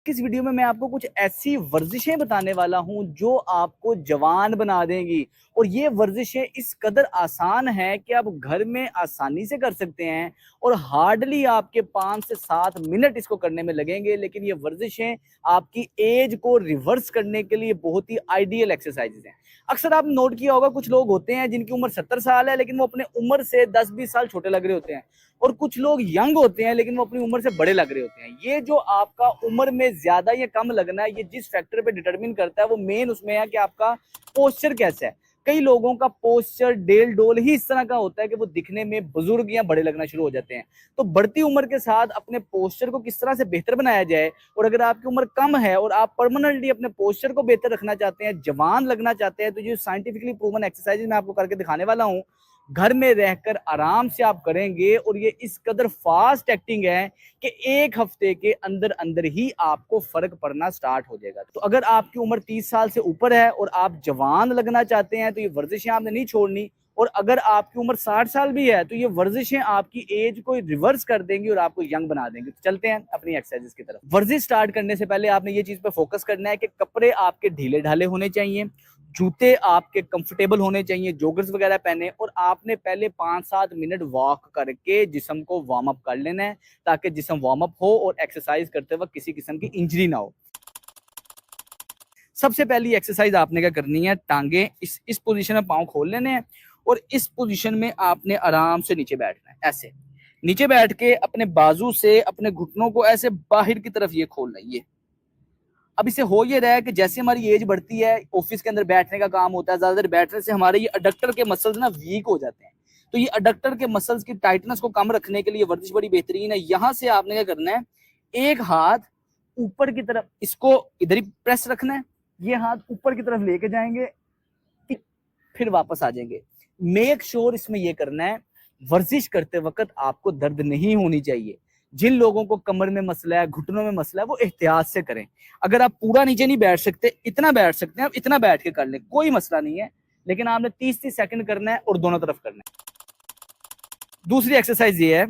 इस वीडियो में मैं आपको कुछ ऐसी वर्जिशें बताने वाला हूं जो आपको जवान बना देंगी। और ये वर्जिशें इस कदर आसान हैं कि आप घर में आसानी से कर सकते हैं और हार्डली आपके 5 से 7 मिनट इसको करने में लगेंगे। लेकिन ये वर्जिशें आपकी एज को रिवर्स करने के लिए बहुत ही आइडियल एक्सरसाइजेज हैं। अक्सर आपने नोट किया होगा, कुछ लोग होते हैं जिनकी उम्र 70 साल है लेकिन वो अपने उम्र से 10-20 साल छोटे लग रहे होते हैं, और कुछ लोग यंग होते हैं लेकिन वो अपनी उम्र से बड़े लग रहे होते हैं। ये जो आपका उम्र में ज्यादा या कम लगना है, ये जिस फैक्टर पे डिटरमिन करता है वो मेन उसमें है कि आपका पोस्चर कैसा है। कई लोगों का पोस्चर डेल डोल ही इस तरह का होता है कि वो दिखने में बुजुर्ग या बड़े लगना शुरू हो जाते हैं। तो बढ़ती उम्र के साथ अपने पोस्चर को किस तरह से बेहतर बनाया जाए, और अगर आपकी उम्र कम है और आप परमानेंटली अपने पोस्चर को बेहतर रखना चाहते हैं, जवान लगना चाहते हैं, तो जो साइंटिफिकली प्रूवन एक्सरसाइज मैं आपको करके दिखाने वाला हूँ, घर में रहकर आराम से आप करेंगे। और ये इस कदर फास्ट एक्टिंग है कि 1 हफ्ते के अंदर अंदर ही आपको फर्क पड़ना स्टार्ट हो जाएगा। तो अगर आपकी उम्र 30 साल से ऊपर है और आप जवान लगना चाहते हैं तो ये वर्जिशें आपने नहीं छोड़नी। और अगर आपकी उम्र 60 साल भी है तो ये वर्जिशें आपकी एज को रिवर्स कर देंगी और आपको यंग बना देंगी। तो चलते हैं अपनी एक्सरसाइजेस की तरफ। वर्जिश स्टार्ट करने से पहले आपने ये चीज पे फोकस करना है कि कपड़े आपके ढीले ढाले होने चाहिए, जूते आपके कंफर्टेबल होने चाहिए, जॉगर्स वगैरह पहने, और आपने पहले 5-7 मिनट वॉक करके जिस्म को वार्म अप कर लेना है ताकि जिस्म वार्म अप हो और एक्सरसाइज करते वक्त किसी किस्म की इंजरी ना हो। सबसे पहली एक्सरसाइज आपने क्या करनी है, टांगे इस पोजीशन में पांव खोल लेने हैं और इस पोजीशन में आपने आराम से नीचे बैठना है। ऐसे नीचे बैठ के अपने बाजू से अपने घुटनों को ऐसे बाहर की तरफ ये खोलना है। ये अब इसे हो ये रहा है कि जैसे हमारी एज बढ़ती है, ऑफिस के अंदर बैठने का काम होता है, ज्यादा देर बैठने से हमारे ये अडक्टर के मसल्स ना वीक हो जाते हैं। तो ये अडक्टर के मसल्स की टाइटनेस को कम रखने के लिए वर्जिश बड़ी बेहतरीन है। यहां से आपने क्या करना है, एक हाथ ऊपर की तरफ इसको इधर ही प्रेस रखना है, ये हाथ ऊपर की तरफ लेके जाएंगे, फिर वापस आ जाएंगे। मेक श्योर इसमें ये करना है, वर्जिश करते वक्त आपको दर्द नहीं होनी चाहिए। जिन लोगों को कमर में मसला है, घुटनों में मसला है, वो एहतियात से करें। अगर आप पूरा नीचे नहीं बैठ सकते, इतना बैठ सकते हैं, आप इतना बैठ के कर लें, कोई मसला नहीं है। लेकिन आपने 30-30 सेकंड करना है और दोनों तरफ करना है। दूसरी एक्सरसाइज ये है,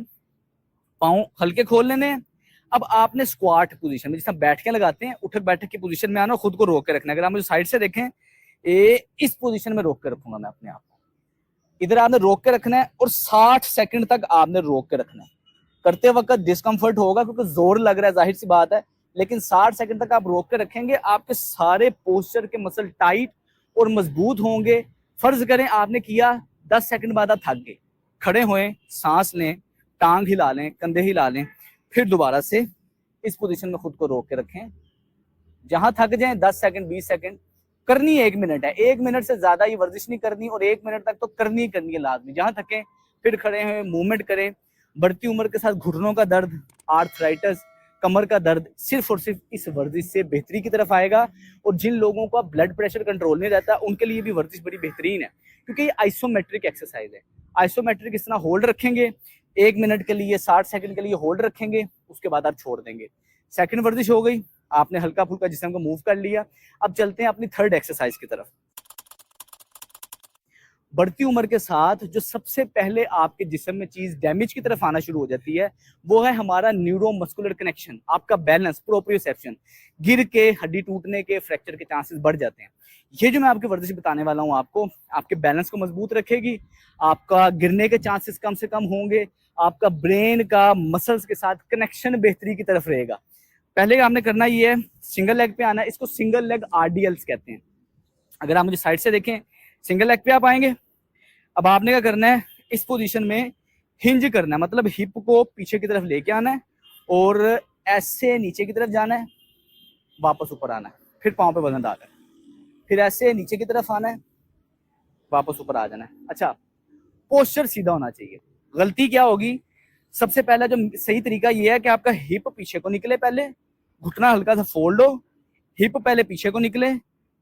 पाँव हल्के खोल लेने हैं। अब आपने स्क्वाट पोजीशन में, जिस बैठ के लगाते हैं, उठक बैठक की पोजीशन में आना, खुद को रोक के रखना है। अगर आप मुझे साइड से देखें, इस पोजीशन में रोक के रखूंगा मैं अपने आप को। इधर आपने रोक के रखना है और 60 सेकंड तक आपने रोक के रखना है। करते वक्त डिस्कंफर्ट होगा क्योंकि जोर लग रहा है, जाहिर सी बात है, लेकिन 60 सेकंड तक आप रोक के रखेंगे, आपके सारे पोस्चर के मसल टाइट और मजबूत होंगे। फर्ज करें आपने किया, 10 सेकंड बाद आप थक गए, खड़े हुए, सांस लें, टांग हिला लें, कंधे हिला लें, फिर दोबारा से इस पोजीशन में खुद को रोक के रखें। जहां थक जाए 10 सेकंड 20 सेकंड करनी है, 1 मिनट है, 1 मिनट से ज्यादा ये वर्जिश नहीं करनी, और 1 मिनट तक तो करनी ही करनी है लाजमी। जहां थके फिर खड़े हैं, मूवमेंट करें। बढ़ती उम्र के साथ घुटनों का दर्द, आर्थराइटिस, कमर का दर्द सिर्फ और सिर्फ इस वर्जिश से बेहतरी की तरफ आएगा। और जिन लोगों का ब्लड प्रेशर कंट्रोल नहीं रहता, उनके लिए भी वर्जिश बड़ी बेहतरीन है, क्योंकि ये आइसोमेट्रिक एक्सरसाइज है। आइसोमेट्रिक इस तरह होल्ड रखेंगे 1 मिनट के लिए, 60 सेकंड के लिए होल्ड रखेंगे, उसके बाद आप छोड़ देंगे। सेकंड वर्जिश हो गई, आपने हल्का फुल्का जिस्म को मूव कर लिया। अब चलते हैं अपनी थर्ड एक्सरसाइज की तरफ। बढ़ती उम्र के साथ जो सबसे पहले आपके जिस्म में चीज डैमेज की तरफ आना शुरू हो जाती है, वो है हमारा न्यूरोमस्कुलर कनेक्शन, आपका बैलेंस, प्रोप्रियोसेप्शन। गिर के हड्डी टूटने के, फ्रैक्चर के चांसेस बढ़ जाते हैं। ये जो मैं आपकी वर्जिश बताने वाला हूँ, आपको आपके बैलेंस को मजबूत रखेगी, आपका गिरने के चांसेस कम से कम होंगे, आपका ब्रेन का मसल्स के साथ कनेक्शन बेहतरी की तरफ रहेगा। पहले आपने करना ये है, सिंगल लेग पे आना है, इसको सिंगल लेग आरडीएल्स कहते हैं। अगर आप मुझे साइड से देखें, सिंगल लेग पे आप आएंगे। अब आपने क्या करना है, इस पोजीशन में हिंज करना है, मतलब हिप को पीछे की तरफ लेके आना है और ऐसे नीचे की तरफ जाना है, वापस ऊपर आना है, फिर पाँव पे वजन डालना है, फिर ऐसे नीचे की तरफ आना है, वापस ऊपर आ जाना है। अच्छा, पोस्चर सीधा होना चाहिए। गलती क्या होगी, सबसे पहला जो सही तरीका ये है कि आपका हिप पीछे को निकले, पहले घुटना हल्का सा फोल्ड हो, हिप पहले पीछे को निकले,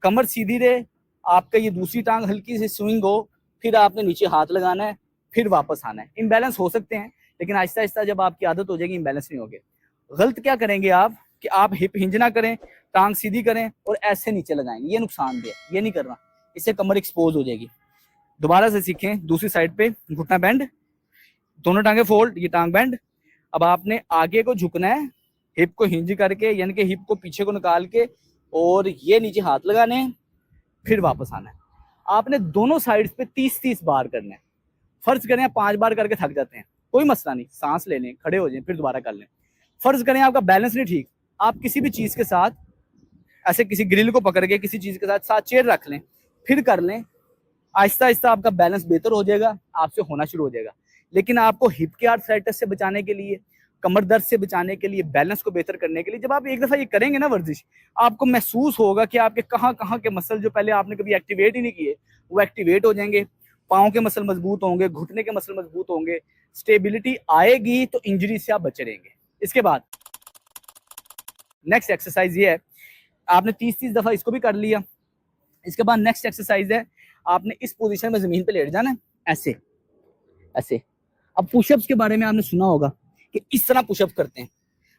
कमर सीधी रहे, आपका ये दूसरी टांग हल्की सी स्विंग हो, फिर आपने नीचे हाथ लगाना है, फिर वापस आना है। इम्बैलेंस हो सकते हैं, लेकिन आहिस्ता आहिस्ता जब आपकी आदत हो जाएगी इम्बैलेंस नहीं होगे। गलत क्या करेंगे आप कि आप हिप हिंज ना करें, टांग सीधी करें और ऐसे नीचे लगाएंगे, ये नुकसानदेह, ये नहीं करना, इससे कमर एक्सपोज हो जाएगी। दोबारा से सीखें, दूसरी साइड पे घुटना बेंड, दोनों टांगे फोल्ड, ये टांग बेंड। अब आपने आगे को झुकना है, हिप को हिंज करके, यानी कि हिप को पीछे को निकाल के और ये नीचे हाथ लगाने हैं, फिर वापस आना है। आपने दोनों साइड्स पे 30-30 बार करना है। फर्ज करें आप 5 बार करके थक जाते हैं, कोई मसला नहीं, सांस ले लें, खड़े हो जाएं, फिर दोबारा कर लें। फर्ज करें आपका बैलेंस नहीं ठीक, आप किसी भी चीज के साथ ऐसे किसी ग्रिल को पकड़ के किसी चीज के साथ चेयर रख लें, फिर कर लें। आहिस्ता आहिस्ता आपका बैलेंस बेहतर हो जाएगा, आपसे होना शुरू हो जाएगा। लेकिन आपको हिप के आर्थराइटिस से बचाने के लिए, कमर दर्द से बचाने के लिए, बैलेंस को बेहतर करने के लिए, जब आप एक दफा ये करेंगे ना वर्जिश, आपको महसूस होगा कि आपके कहाँ कहाँ के मसल जो पहले आपने कभी एक्टिवेट ही नहीं किए वो एक्टिवेट हो जाएंगे। पाँव के मसल मजबूत होंगे, घुटने के मसल मजबूत होंगे, स्टेबिलिटी आएगी, तो इंजरी से आप बचे रहेंगे। इसके बाद नेक्स्ट एक्सरसाइज ये है, आपने 30-30 दफा इसको भी कर लिया। इसके बाद नेक्स्ट एक्सरसाइज है, आपने इस पोजीशन में जमीन पे लेट जाना है, ऐसे ऐसे। अब पुशअप्स के बारे में आपने सुना होगा कि इस तरह पुशअप करते हैं।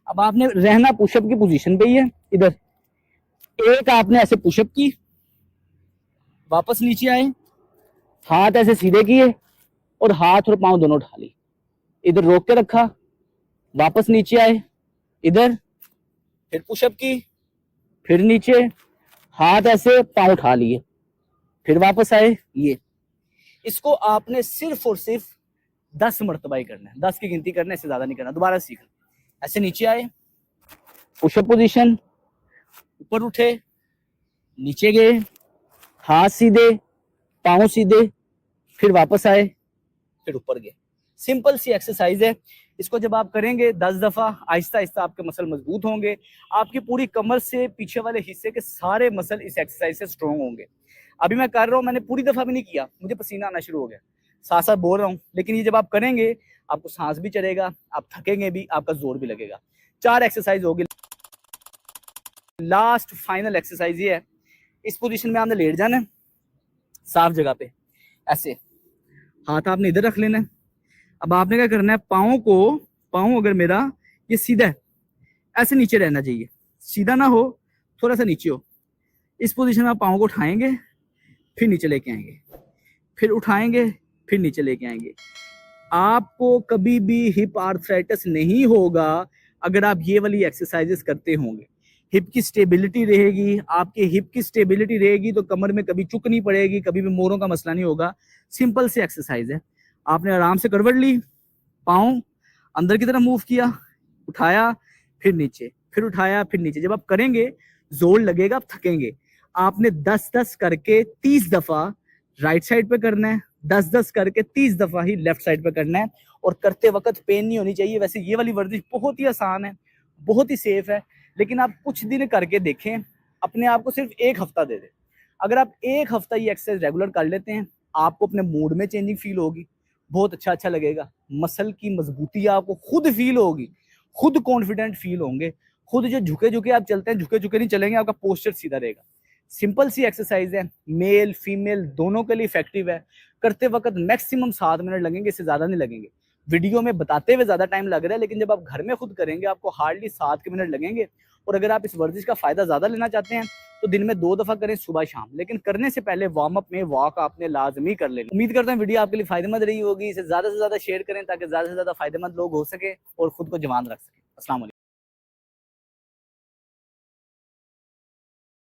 अब आपने रहना पुशअप की पोजीशन पे ही है, इधर एक आपने ऐसे पुशअप की, वापस नीचे आए, हाथ ऐसे सीधे किए और हाथ और पांव दोनों उठा ली, इधर रोक के रखा, वापस नीचे आए, इधर फिर पुशअप की, फिर नीचे, हाथ ऐसे, पांव उठा लिए, फिर वापस आए। ये इसको आपने सिर्फ और सिर्फ 10 मरतबा ही करना है, 10 की गिनती करना है, इससे ज्यादा नहीं करना। दोबारा सीखना, ऐसे नीचे आए, पुशअप पोजीशन, ऊपर उठे, नीचे गए, हाथ सीधे, पांव सीधे, फिर वापस आए, फिर ऊपर गए। सिंपल सी एक्सरसाइज है। इसको जब आप करेंगे 10 दफा, आहिस्ता आहिस्ता आपके मसल मजबूत होंगे, आपकी पूरी कमर से पीछे वाले हिस्से के सारे मसल इस एक्सरसाइज से स्ट्रॉन्ग होंगे। अभी मैं कर रहा हूँ, मैंने पूरी दफा भी नहीं किया, मुझे पसीना आना शुरू हो गया, साथ साथ बोल रहा हूँ, लेकिन ये जब आप करेंगे आपको सांस भी चलेगा, आप थकेंगे भी, आपका जोर भी लगेगा। 4 एक्सरसाइज होगी। लास्ट फाइनल एक्सरसाइज ये है, इस पोजीशन में आपने लेट जाना है, साफ जगह पे, ऐसे हाथ आपने इधर रख लेना है। अब आपने क्या करना है, पाँव अगर मेरा ये सीधा है, ऐसे नीचे रहना चाहिए, सीधा ना हो, थोड़ा सा नीचे हो। इस पोजीशन में आप पाँव को उठाएंगे, फिर नीचे लेके आएंगे, फिर उठाएंगे, फिर नीचे लेके आएंगे। आपको कभी भी हिप आर्थराइटिस नहीं होगा अगर आप ये वाली एक्सरसाइजेस करते होंगे। हिप की स्टेबिलिटी रहेगी, आपके हिप की स्टेबिलिटी रहेगी तो कमर में कभी चुक नहीं पड़ेगी, कभी भी मोरों का मसला नहीं होगा। सिंपल सी एक्सरसाइज है। आपने आराम से करवट ली, पाँव अंदर की तरफ मूव किया, उठाया, फिर नीचे, फिर उठाया, फिर नीचे। जब आप करेंगे जोर लगेगा, आप थकेंगे। आपने 10-10 करके 30 दफा राइट साइड पे करना है, 10-10 करके 30 दफा ही लेफ्ट साइड पे करना है, और करते वक्त पेन नहीं होनी चाहिए। वैसे ये वाली वर्जिश बहुत ही आसान है, बहुत ही सेफ है, लेकिन आप कुछ दिन करके देखें, अपने आप को सिर्फ 1 हफ्ता दे दें। अगर आप 1 हफ्ता ये एक्सरसाइज रेगुलर कर लेते हैं, आपको अपने मूड में चेंजिंग फील होगी, बहुत अच्छा लगेगा, मसल की मजबूती आपको खुद फील होगी, खुद कॉन्फिडेंट फील होंगे, खुद जो झुके झुके आप चलते हैं, झुके झुके नहीं चलेंगे, आपका पोस्चर सीधा रहेगा। सिंपल सी एक्सरसाइज है, मेल फीमेल दोनों के लिए इफेक्टिव है। करते वक्त मैक्सिमम 7 मिनट लगेंगे, इससे ज्यादा नहीं लगेंगे। वीडियो में बताते हुए ज्यादा टाइम लग रहा है, लेकिन जब आप घर में खुद करेंगे आपको हार्डली 7 मिनट लगेंगे। और अगर आप इस वर्जिश का फायदा ज्यादा लेना चाहते हैं तो दिन में 2 दफा करें, सुबह शाम, लेकिन करने से पहले वार्म अप में वॉक आपने लाजमी कर लेना। उम्मीद करता हूँ वीडियो आपके लिए फायदेमंद रही होगी। इसे ज्यादा से ज्यादा शेयर करें ताकि ज्यादा से ज्यादा फायदेमंद लोग हो सके और खुद को जवान रख सके। अस्सलाम वालेकुम।